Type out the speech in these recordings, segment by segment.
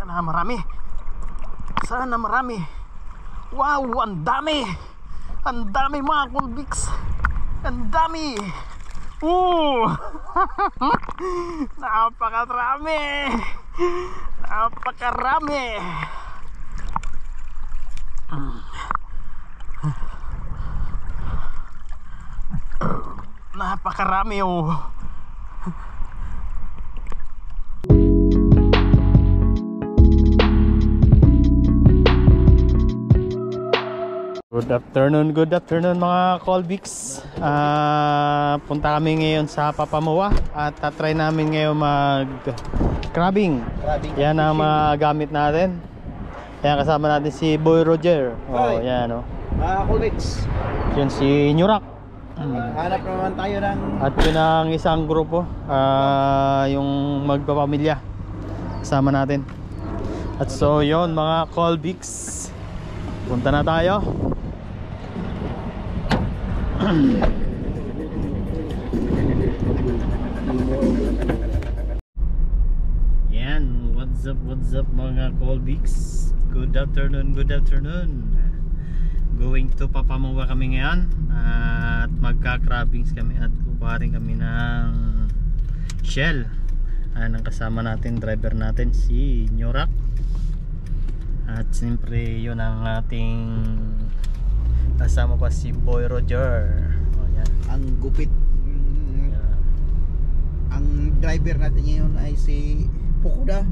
Sana marami. Sana marami. Wow, ang dami. Ang dami mga Colbix. Ang dami. Napakarami. Napakarami. Napakarami oh. Good afternoon mga Colbix. Punta kami ngayon sa Papamoa at tatry namin ngayon mag crabbing. Yan ang mga gamit natin. Yan kasama natin si Boy Roger. Oh, yan oh. Mga Colbix. Yun si Nyurak. Hanap naman tayo ng... At yun ang isang grupo, yung magpapamilya kasama natin. At so yun mga Colbix, punta na tayo. Yan, what's up mga Colbix. Good afternoon. Going to Papamoa kami ngayon at magka-crabbings kami at kukuha rin kami ng shell. Ang kasama natin, driver natin si Nyorak. At siyempre yun ang ating kasama pa si Boy Roger. Yan. Ang gupit. Ang driver natin ngayon ay si Fukuda.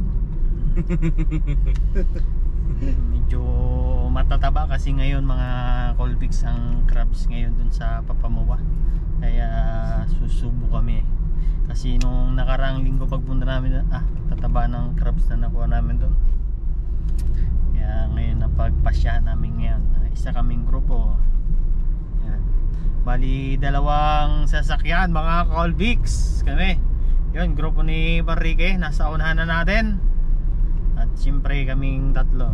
Medyo matataba kasi ngayon mga Colbix ang crabs ngayon dun sa Papamoa. Kaya susubo kami. Kasi nung nakaraang linggo pagpunta namin, tataba ng crabs na nakuha namin dun. Kaya ngayon napagpasyahan namin ngayon. Isa kaming grupo. Yan. Bali dalawang sasakyan mga Colbix kami. Yun, grupo ni Barrique nasa unahan na natin. At siyempre kaming tatlo.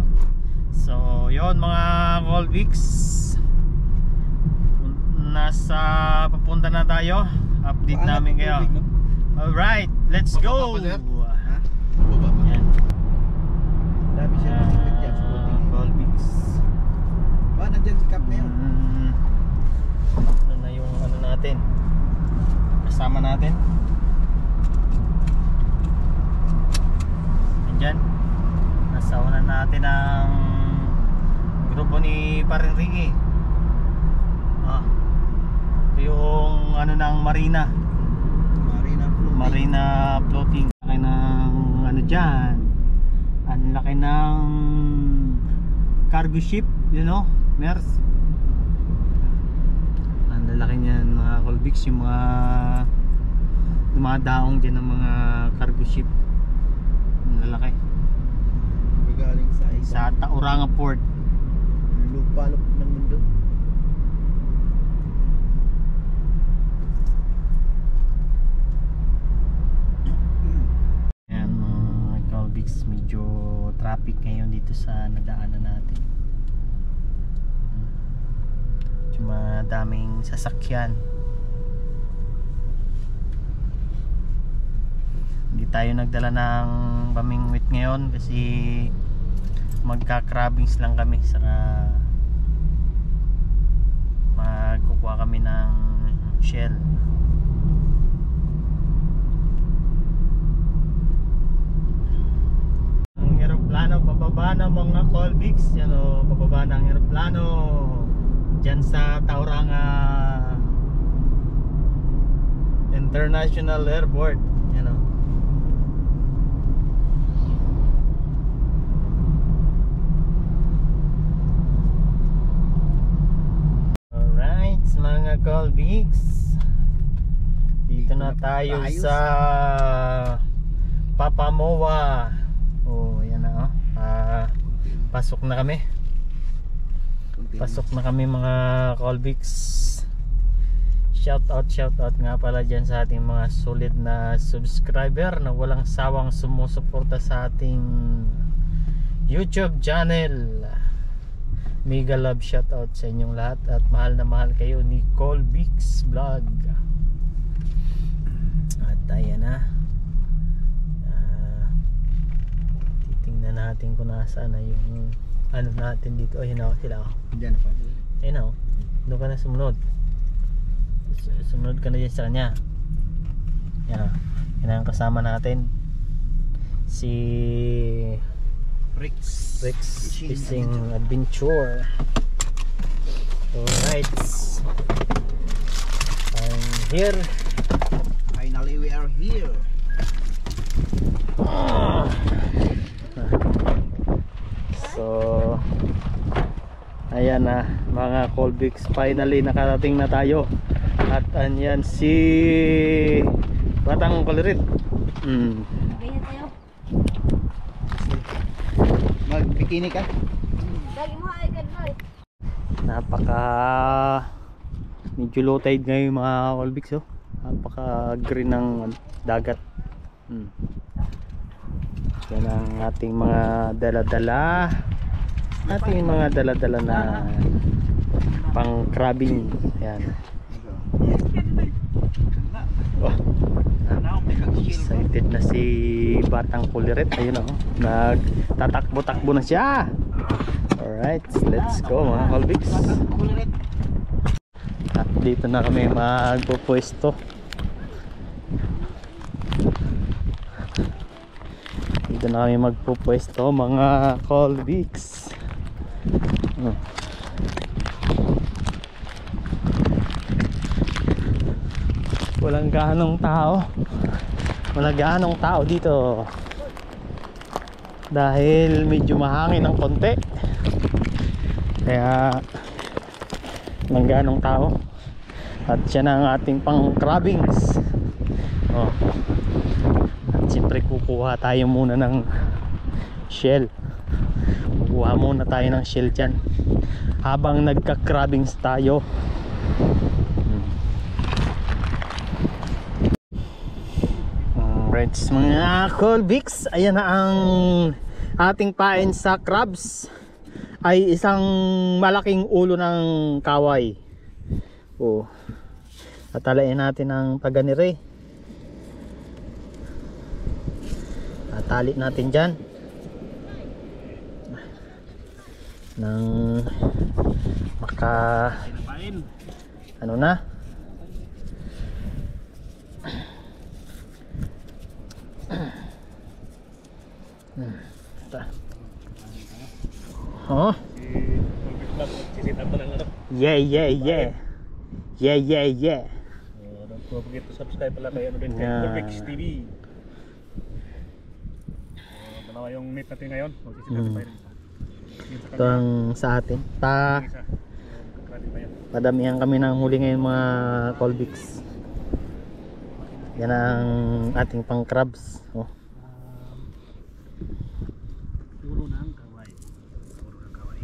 So yun mga Colbix, nasa papunta na tayo. Update namin kayo. Alright, let's go. Yan. Dami siya dyan sa Colbix. Nandyan si Cap na yun. Ano na yung ano natin, kasama natin. Andyan, nasa una natin ang grupo ni Paring Ricky. Ito yung ano ng Marina floating. Laki ng ano dyan, ang laki ng cargo ship, you know, MERS. Ang lalaki niyan mga Colbix, yung mga dumadaong dyan ng mga cargo ship. Ang lalaki. Galing Sa Tauranga Port. Lupalop ng mundo. Ayan mga Colbix, medyo traffic ngayon dito sa nadaanan natin. Madaming sasakyan. Hindi tayo nagdala ng pamingwit ngayon kasi magka-crabbings lang kami. Saka magkukuha kami ng shell. Ang aeroplano pababa na mga Colbix. Yan o, pababa ng aeroplano dyan sa Tauranga International Airport. Yan o. Alright mga Colbix, dito na tayo sa Papamoa. Oh, yan na pasok na kami. Pasok na kami mga Colbix. Shout out nga pala dyan sa ating mga solid na subscriber na walang sawang sumusuporta sa ating YouTube channel. Mega love shout out sa inyong lahat at mahal na mahal kayo ni Colbix Vlog. At ayan na, titingnan natin kung nasaan na yung ano natin dito. Ayun na sila. Diyan pa. Ayun na. Doon ka na sumunod. Sumunod ka na dyan sa kanya. Yan. Yan ang kasama natin. Si Rex Fishing Adventure. Alright. I'm here. Finally we are here. So ayan na mga Colbix, finally nakarating na tayo. At anyan si Batang Kulirit. Ganyan tayo. Mag-bikini ka? Lagi mo ay kadloy. Napaka medyo low tide ngayon mga Colbix, oh. Napaka green ng dagat. Yan ang ating mga dala-dala. Ating mga dala-dala na pang crabbing. Ayan. Oh. Excited na si Batang Kulirit. Ayun, oh. Nagtatakbo-takbo na siya. Alright, let's go mga Colbix. At dito na kami magpupwesto. Dito na kami magpupwesto mga Colbix. Walang gaanong tao. Walang gaanong tao dito. Dahil medyo mahangin ng konti. Kaya walang gaanong tao. At siya na ang ating pang crabbings. Oh. At siyempre kukuha tayo muna ng shell. Kukuha muna tayo ng shell dyan habang nagka-crabbings tayo. Alright mga Colbix, ayan na ang ating pain sa crabs. Ay isang malaking ulo ng kaway. Oh. Tatalain natin ang paganire. Tatali natin dyan nang maka ano na. Oh. Yeah. Don't forget to subscribe pala kay ano din kay Yeah. Colbix TV. Dalawa yung meet natin ngayon. Magsisita tayo rin. Ito ang sa atin. Padamihan kami ng huli ngayon mga Colbix. Yan ang ating pang crabs. Oh. Puro ng kaway. Puro ng kaway.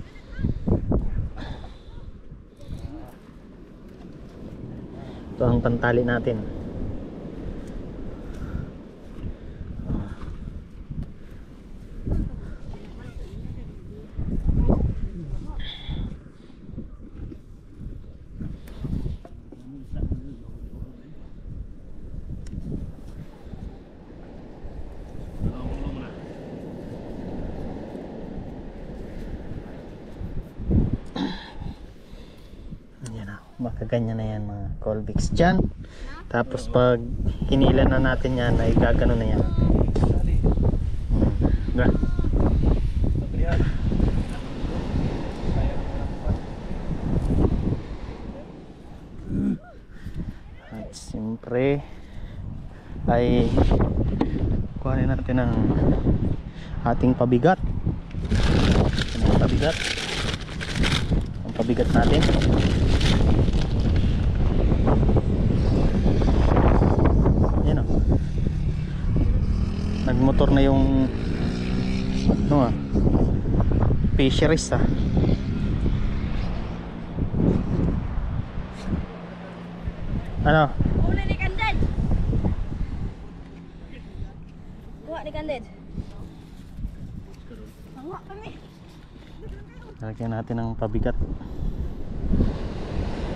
Ito ang pantali natin. Makaganyan na yan mga Colbix dyan. Tapos pag hinilan na natin yan ay gagano na yan. At siyempre ay kuhanin natin ang ating pabigat. Ang pabigat natin. Yan, oh. Nagmotor na yung ano, fisheries, ano? Huli ni Kanded. Kuha ni Kanded. Kuha kami. Lagyan natin ng pabigat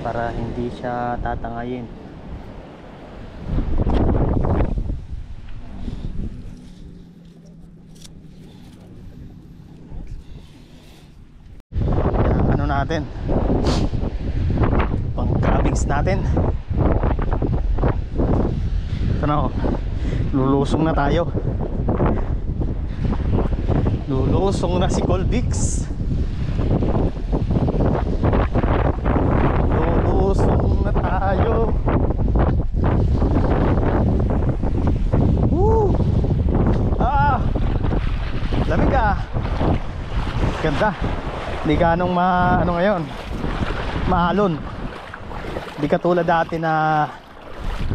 para hindi siya tatangayin. natin. Pang crabbings natin. Ito na, lulusong na tayo. Lulusong na si Colbix. Lulusong na tayo. Woo! Lamig ah. Ganda. Hindi ganong ano ngayon, maalon. Hindi katulad dati na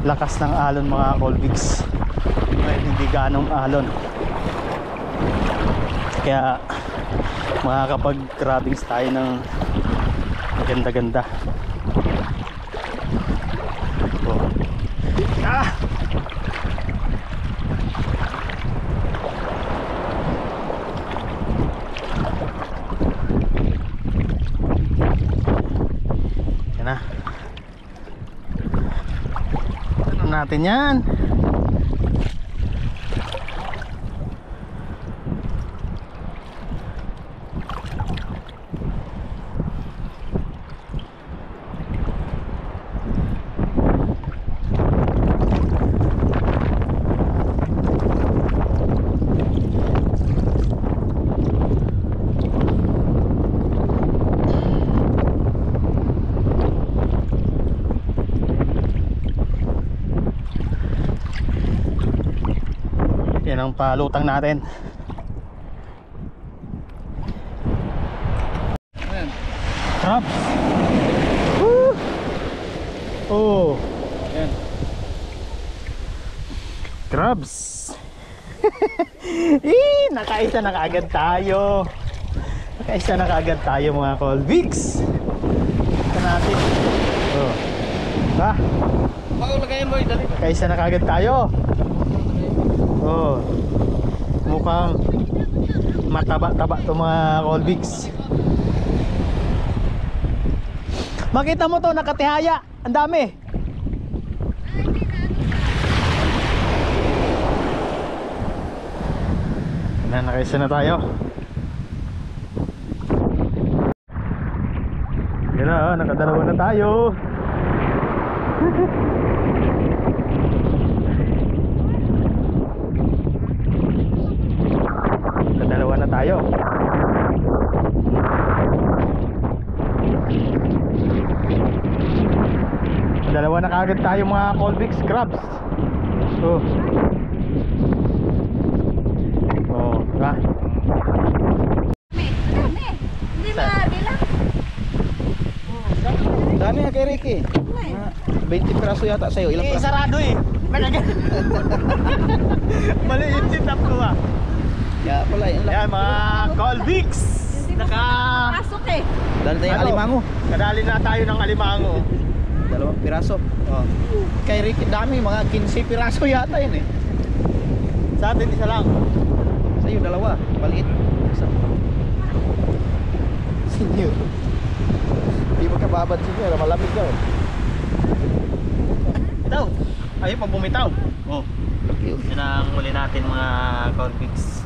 lakas ng alon mga Colbix. Ngayon hindi ganong alon. Kaya makakapag-crabbings tayo ng maganda-ganda. Oh. Ah! Yan na. Ano natin yan? Yan ang palutang natin. Ayan. Crabs. Woo! Oh, Ayan. crabs. Nakaisa na kaagad tayo. Nakaisa na kaagad tayo mga Colbix. Ito natin. Oh. Ha? Lagayin mo, dali. Nakaisa na kaagad tayo. Oh. Mukhang mataba-taba to mga Colbix. Makita mo to, nakatihaya. Ang dami. Nakaisa na tayo. Yan na, nakadalawa na tayo. Nakadalawa na tayo. Dalawa na kagad tayo mga Colbix crabs. Oh. Oh, diba? Hindi ba bilang? Dami na kay Ricky. Mga 20 piraso yata sa'yo. Ilang piraso? Sarado eh. Maliit si tap ko ah. Kaya pala, yung laki. Yan mga Colbix. Pasok eh. Dali tayo Ano? alimango. Kadali na tayo ng alimango. 2 piraso. Oh. Kay Ricky dami, mga 15 piraso yata yun eh. Sa atin isa lang. Sa'yo 2, maliit. Isa. Sinyo. Hindi magkababad sinyo, malamig daw. Bitaw. Ayaw pa bumitaw. Oh. Cute. Yan ang huli natin mga Colbix.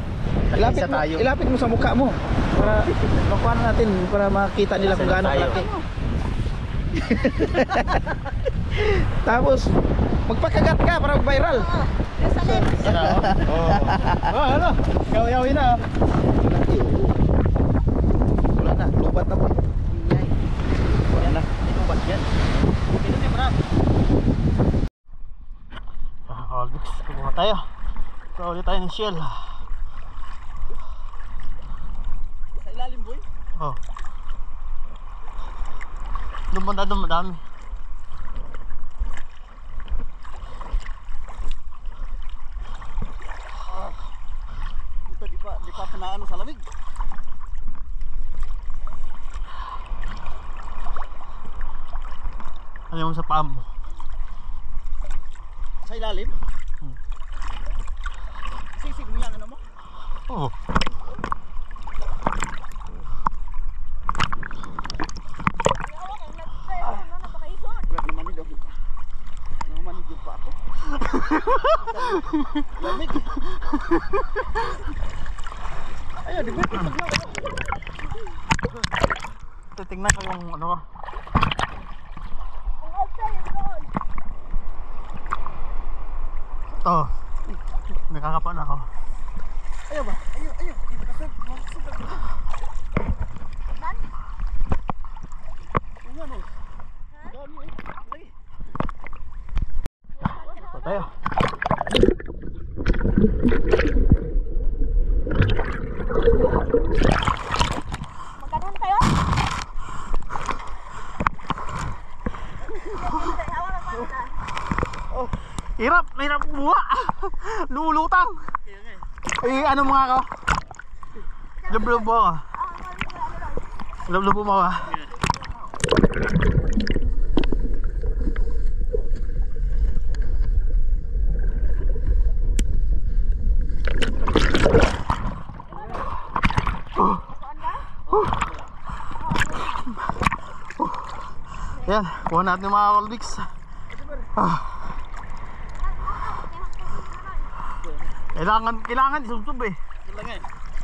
Ilapit mo, tayo. ilapit mo sa mukha mo para makuha na natin, para makita nila kung Isa gaano tayo. kalaki. Tapos magpakagat ka para mag-viral. Sakit. Yan na, oh. Oh, ano? Gawin na. Wala na, lubat na po. Wala na. Ito ba yan? Ito si Brad. Colbix, kukuha tayo. Kuha ulit tayo ng shell. Sa ilalim boy. Oh. Dumanda madami. Ito di pa panaano sa lamig. Ano mo sa paa mo? Sa ilalim? Sisig mo yan, ano mo? Oo. Wala naman ni daw. Naman ni pa ako. Lamig. Ayun, di ba? tingnan ko yung ano ko. Ito. Nakakapan ako. Ayaw ba? Ayaw, ayaw. Di ba kasi? Man? Ano yan, oh? Dami, eh. Ay. Ito tayo. Magkaroon kayo? Hirap, hirap kumuha. Lumulutang. Eh, ano mga ka? Lublob mo ka. Lublob mo ka. Yan, kuha natin yung mga Colbix. Kailangan isubsob eh.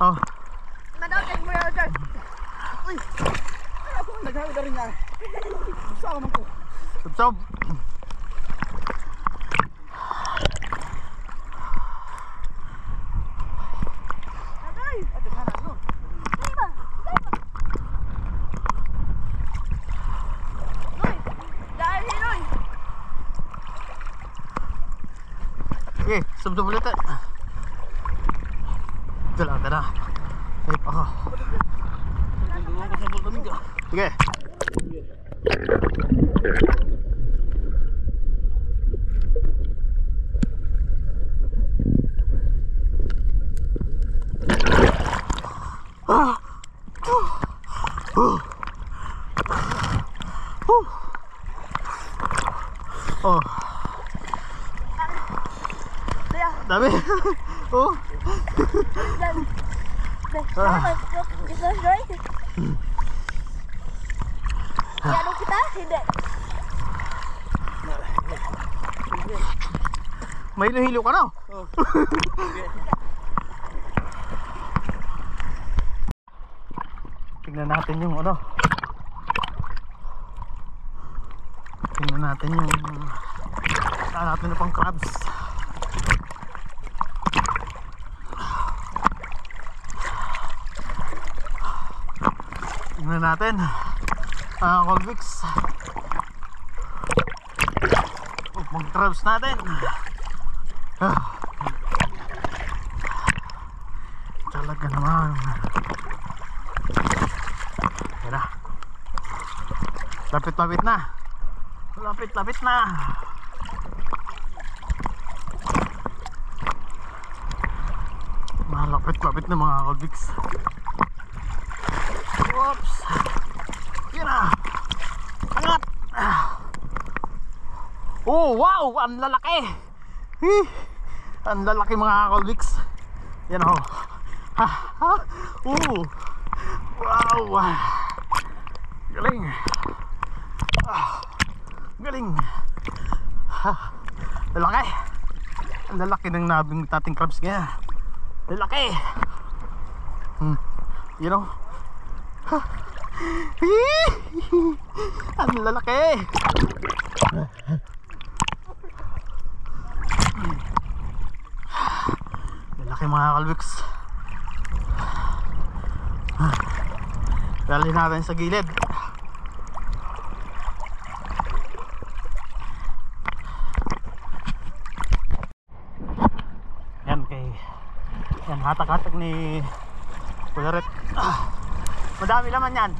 Oh. Madawin mo yun, sir. Uy! Ay, ako ang naghawi na rin nga. Saan naman ko? Subsob. Agay! At daghan ano? Hindi ba? Noy! Dahil Noy! Sige, subsob ulit eh. Ito lang, ito na. Safe ako. Nandun ko sa bultamin ka. Sige. Oh. Dami. Oh. Ito, Joy? Yan kita? Hindi. May hilo ka na. Oh. Tingnan natin yung ano. Tingnan natin yung natin na pang crabs. Tingnan natin ang Colbix. Pang crabs natin. Talaga naman. Yan na. Lapit-lapit na. Lapit-lapit na. Malapit-lapit na mga Colbix. Oops. Yan na. Angat. Oh wow, ang lalaki. Ang lalaki mga Colbix. Yan o. Wow. Galing. Galing. Lalaki. Ang lalaki ng nabing tating crabs ngayon. Lalaki. You know. Ang lalaki. Lalaki mga Colbix. Dali natin sa gilid. Yan kay yan hatak-hatak ni Pularet. Madami naman yan.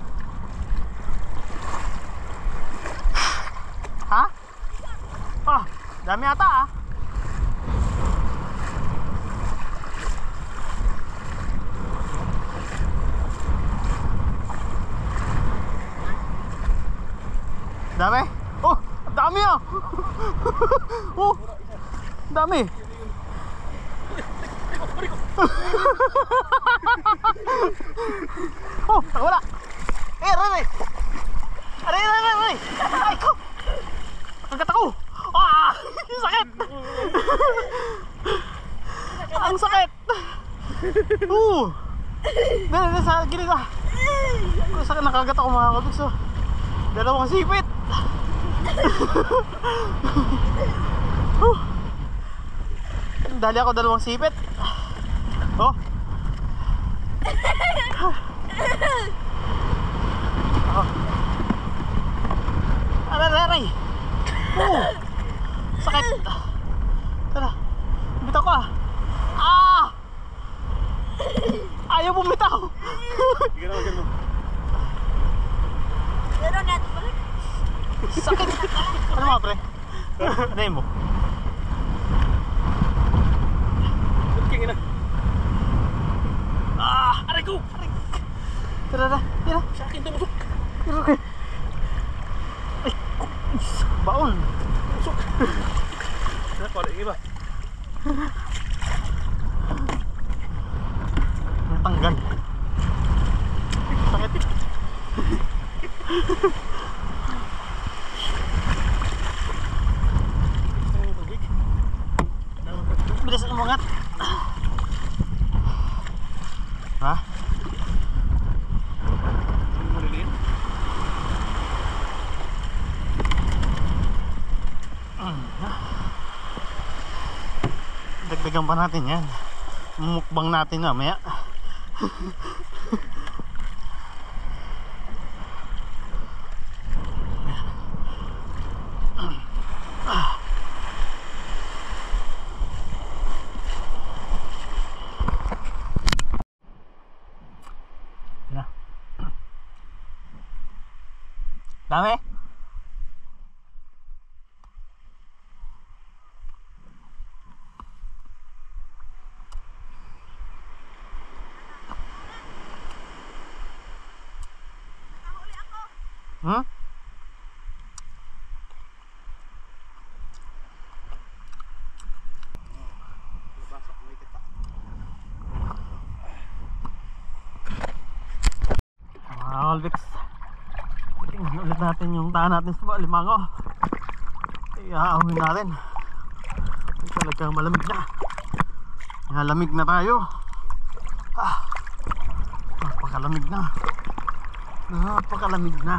Ha? Oh, dami ata ah. Dami? Oh, dami ah. Oh, dami. Oh, wala. Aray. Aray. Ay ko. Kagat ako. Ah, sakit. Ang sakit. Dali sa gilid ah. Kung saan nakagat ako mga kabiks, oh. Dalawang sipit. Dali ako dalawang sipit. Oh. Oh. Aray. Sakit. Tara. Bitaw ko ah. Ayaw bumitaw. Ganun mo. Pero natin balik. Sakit. Ano mga pre? Ano yun mo? King ina. Aray ko. Tara. Sa akin tumusok. Okay. Ay, baon. Tumusok. Wala iba. Natanggal. Sakit. Bilis umangat. Ha? Dagdagan pa natin yan. Mukbang natin mamaya. Dami? Hmm? Alvix, tingnan ulit natin yung tahan natin sa Limango. Iaahuin natin. Talagang malamig na. Malamig na tayo. Napakalamig na. Napakalamig na.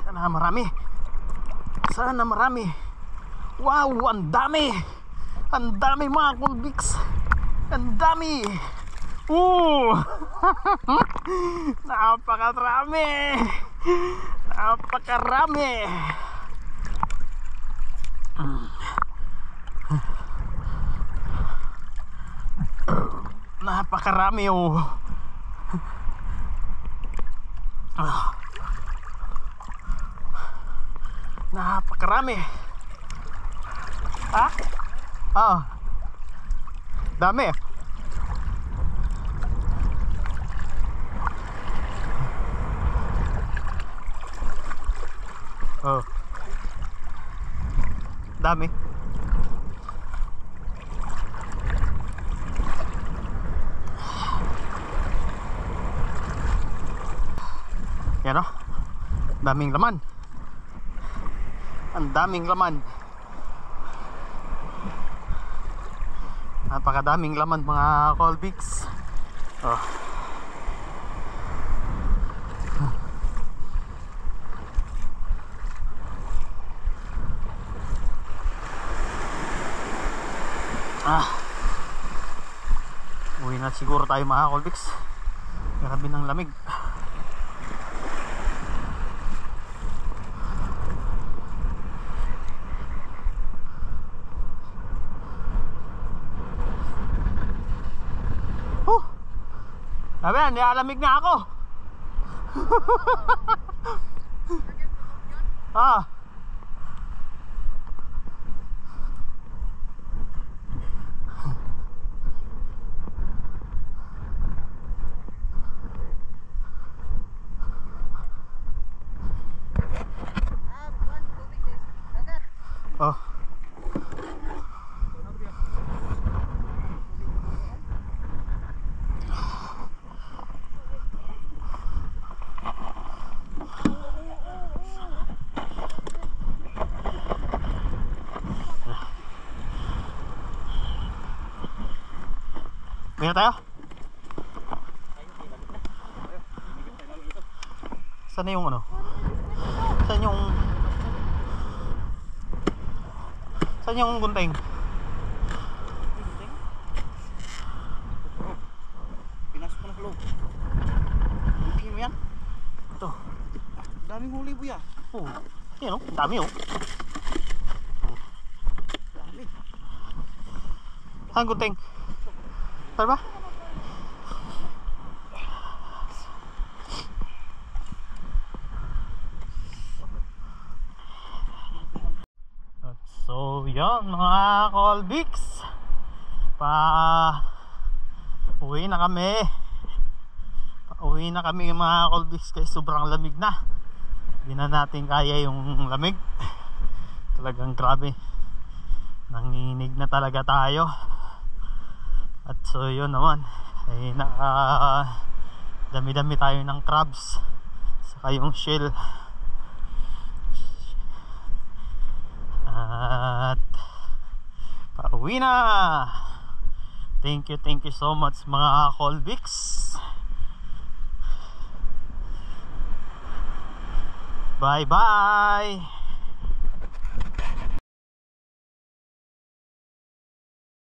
Sana marami. Sana marami. Wow, ang dami. Ang dami mga Colbix. Ang dami. Napakarami. Napakarami. Napakarami oh. Napakarami. Ha? Oh. Dami. Oh. Dami. Yan oh. Daming laman. Ang daming laman. Napakadaming laman mga Colbix. Oh. Uwi na siguro tayo mga Colbix. Grabe ng lamig. Sabi, nilalamig na ako. Oh. Bina tayo? Saan yung ano? Saan yung gunting? Pinasok ko na sa loob. Bukingin mo yan. Ito. Daming huli buya. Oh, yan oh, ang dami oh. Dami. Saan gunting? Saan ba? At so yan mga Colbix, uwi na kami mga Colbix kasi sobrang lamig na. Hindi na natin kaya yung lamig. Talagang grabe, nanginig na talaga tayo. At so yun naman ay dami-dami tayo ng crabs saka yung shell. At pauwi na. Thank you so much mga Colbix. Bye bye.